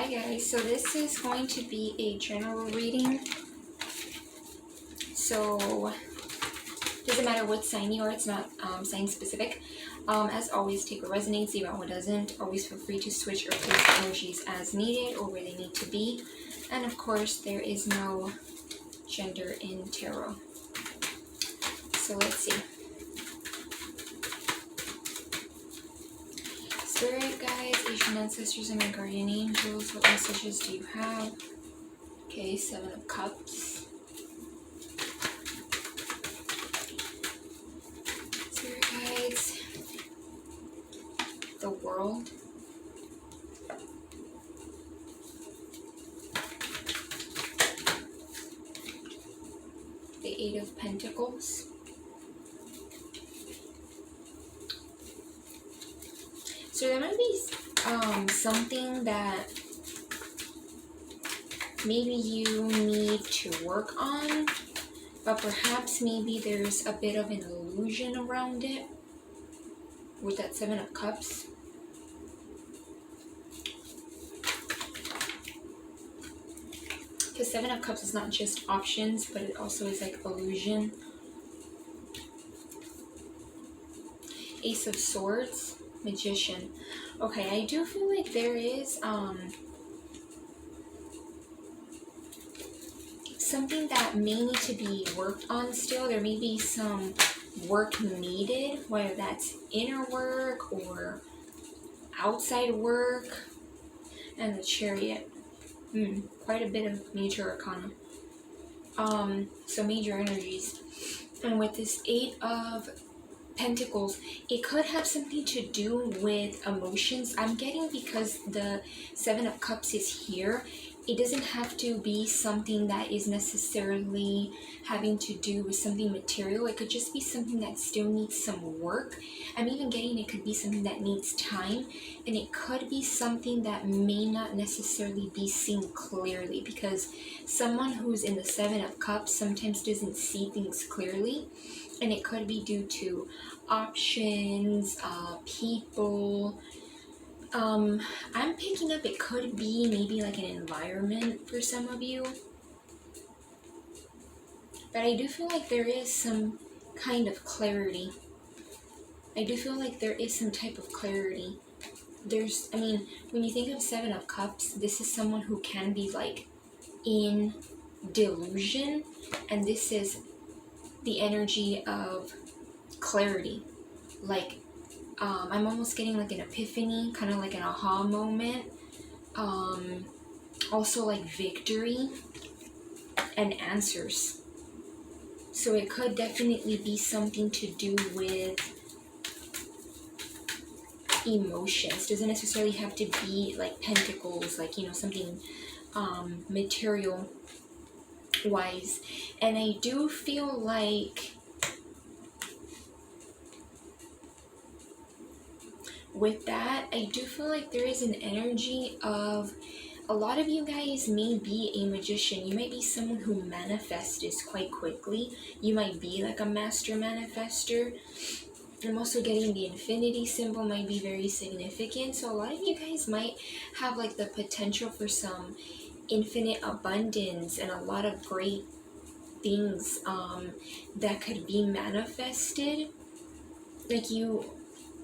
Hi guys, so this is going to be a general reading. So doesn't matter what sign you are, it's not sign specific. As always, take what resonates, leave out what doesn't. Always feel free to switch or place energies as needed or where they need to be. And of course, there is no gender in tarot. So let's see. Spirit guides, Asian ancestors, and my guardian angels, what messages do you have? Okay, 7 of Cups. Spirit guides, the World. The 8 of Pentacles. So there might be something that maybe you need to work on, but perhaps maybe there's a bit of an illusion around it with that 7 of Cups. Because 7 of Cups is not just options, but it also is like illusion. Ace of Swords, Magician. Okay, I do feel like there is something that may need to be worked on still. There may be some work needed, whether that's inner work or outside work. And the Chariot. Quite a bit of major arcana. So major energies. And with this 8 of Pentacles, it could have something to do with emotions. I'm getting, because the 7 of Cups is here, it doesn't have to be something that is necessarily having to do with something material. It could just be something that still needs some work. I'm even getting it could be something that needs time, and it could be something that may not necessarily be seen clearly, because someone who's in the 7 of Cups sometimes doesn't see things clearly. And it could be due to options, people. I'm picking up it could be maybe like an environment for some of you. But I do feel like there is some kind of clarity. I do feel like there is some type of clarity. When you think of 7 of Cups, this is someone who can be like in delusion. And this is the energy of clarity. Like, I'm almost getting like an epiphany, kind of like an aha moment. Also like victory and answers. So it could definitely be something to do with emotions. Doesn't necessarily have to be like pentacles, like, something material wise. And I do feel like with that, I do feel like there is an energy of a lot of you guys may be a magician. You might be someone who manifests quite quickly. You might be like a master manifester. I'm also getting the infinity symbol might be very significant. So a lot of you guys might have like the potential for some infinite abundance and a lot of great things that could be manifested. Like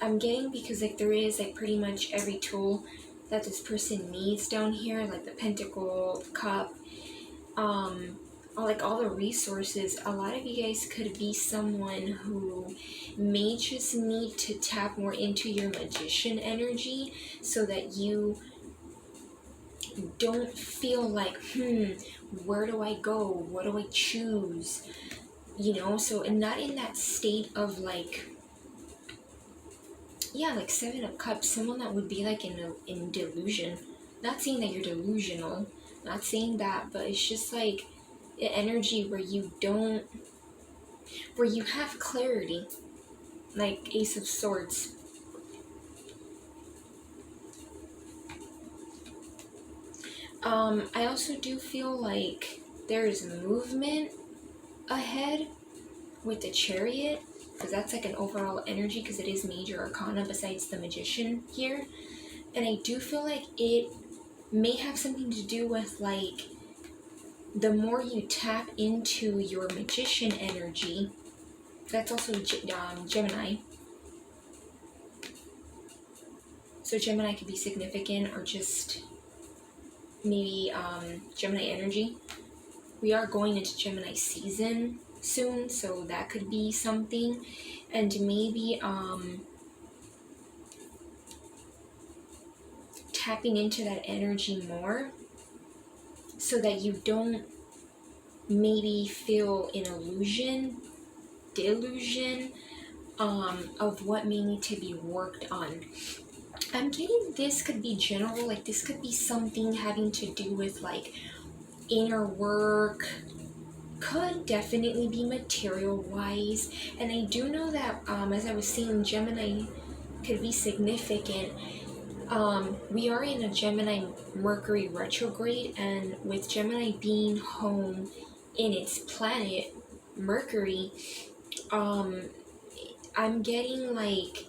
I'm getting, because like there is like pretty much every tool that this person needs down here, like the Pentacle, Cup, like all the resources. A lot of you guys could be someone who may just need to tap more into your magician energy so that you don't feel like, where do I go? What do I choose? So, and not in that state of like, like 7 of Cups, someone that would be like in delusion. Not saying that you're delusional, not saying that, but it's just like an energy where you have clarity, like Ace of Swords. I also do feel like there is movement ahead with the Chariot, because that's like an overall energy, because it is major arcana besides the Magician here. And I do feel like it may have something to do with like the more you tap into your magician energy. That's also Gemini. So Gemini could be significant, or just maybe Gemini energy. We are going into Gemini season soon, so that could be something. And maybe tapping into that energy more so that you don't maybe feel an delusion of what may need to be worked on. I'm getting this could be general, like this could be something having to do with like inner work, could definitely be material wise. And I do know that as I was saying, Gemini could be significant. We are in a Gemini Mercury retrograde, and with Gemini being home in its planet Mercury, I'm getting like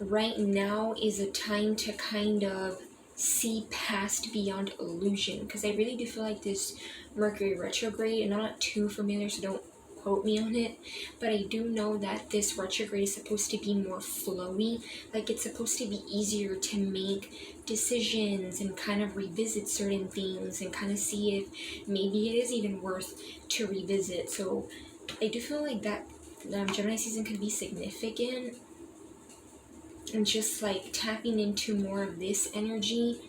right now is a time to kind of see past beyond illusion, because I really do feel like this Mercury retrograde, and I'm not too familiar, so don't quote me on it, but I do know that this retrograde is supposed to be more flowy, like it's supposed to be easier to make decisions and kind of revisit certain things and kind of see if maybe it is even worth to revisit. So I do feel like that Gemini season could be significant, and just like tapping into more of this energy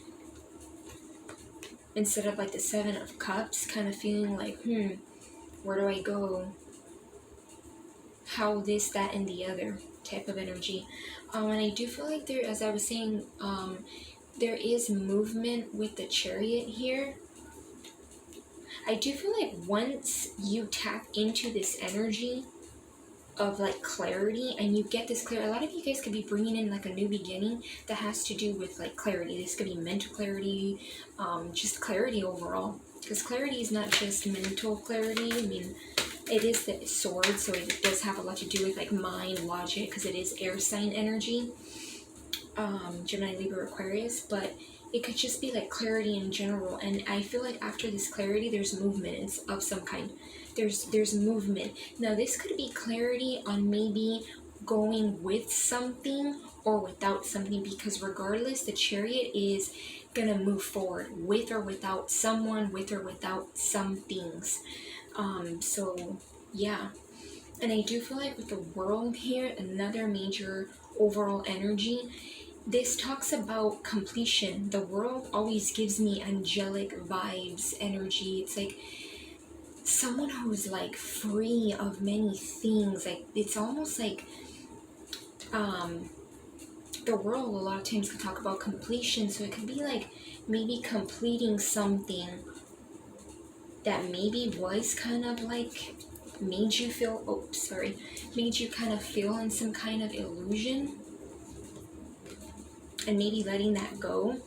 instead of like the Seven of Cups, kind of feeling like, where do I go? How this, that, and the other type of energy. And I do feel like there, as I was saying, there is movement with the Chariot here. I do feel like once you tap into this energy of like clarity, and you get this clear, a lot of you guys could be bringing in like a new beginning that has to do with like clarity. This could be mental clarity, just clarity overall, because clarity is not just mental clarity. I mean, it is the sword, so it does have a lot to do with like mind, logic, because it is air sign energy, Gemini, Libra, Aquarius. But it could just be like clarity in general, and I feel like after this clarity there's movement of some kind. There's movement. Now this could be clarity on maybe going with something or without something, because regardless, the Chariot is gonna move forward with or without someone, with or without some things. So yeah. And I do feel like with the World here, another major overall energy, this talks about completion. The World always gives me angelic vibes, energy. It's like someone who's like free of many things. Like it's almost like the World a lot of times can talk about completion, so it could be like maybe completing something that maybe was kind of like made you feel made you kind of feel in some kind of illusion, and maybe letting that go.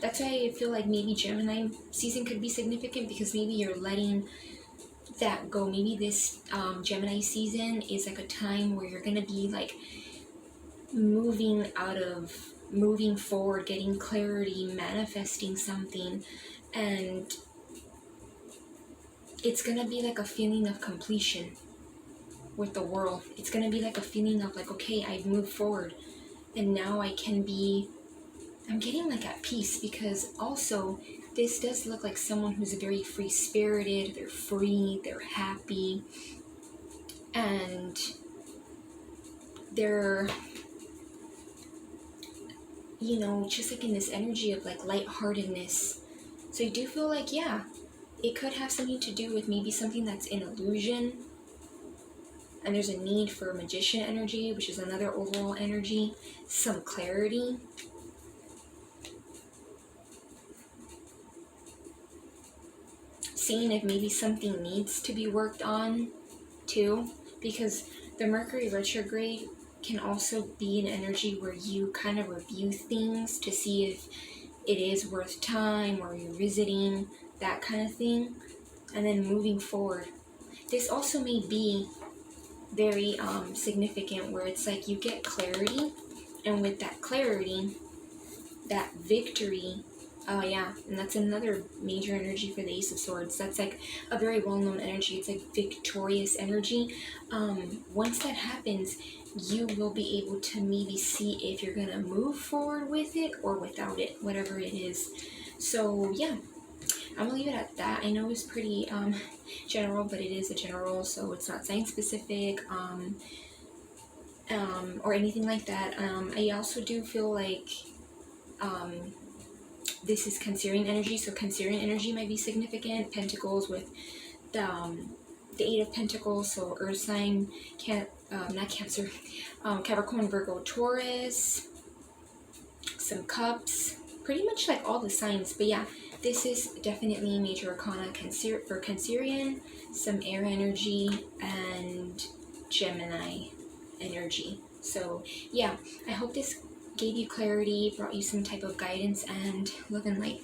That's why I feel like maybe Gemini season could be significant, because maybe you're letting that go. Maybe this Gemini season is like a time where you're gonna be like moving forward, getting clarity, manifesting something, and it's gonna be like a feeling of completion with the World. It's gonna be like a feeling of like, okay, I've moved forward, and now I'm getting like at peace, because also this does look like someone who's very free-spirited. They're free, they're happy, and they're, just like in this energy of like lightheartedness. So I do feel like, yeah, it could have something to do with maybe something that's in illusion, and there's a need for magician energy, which is another overall energy, some clarity. Seeing if maybe something needs to be worked on too, because the Mercury retrograde can also be an energy where you kind of review things to see if it is worth time, or you're visiting, that kind of thing, and then moving forward. This also may be very significant, where it's like you get clarity, and with that clarity, that victory, Oh yeah, and that's another major energy for the Ace of Swords. That's like a very well-known energy. It's like victorious energy. Once that happens, you will be able to maybe see if you're gonna move forward with it or without it, whatever it is. So yeah, I'm gonna leave it at that. I know it's pretty general, but it is a general, so it's not science specific or anything like that. I also do feel like um, this is Cancerian energy, so Cancerian energy might be significant. Pentacles with the Eight of Pentacles, so Earth sign, not Cancer, Capricorn, Virgo, Taurus, some Cups, pretty much like all the signs. But yeah, this is definitely major arcana for Cancerian, some air energy, and Gemini energy. So yeah, I hope this gave you clarity, brought you some type of guidance, and love and light.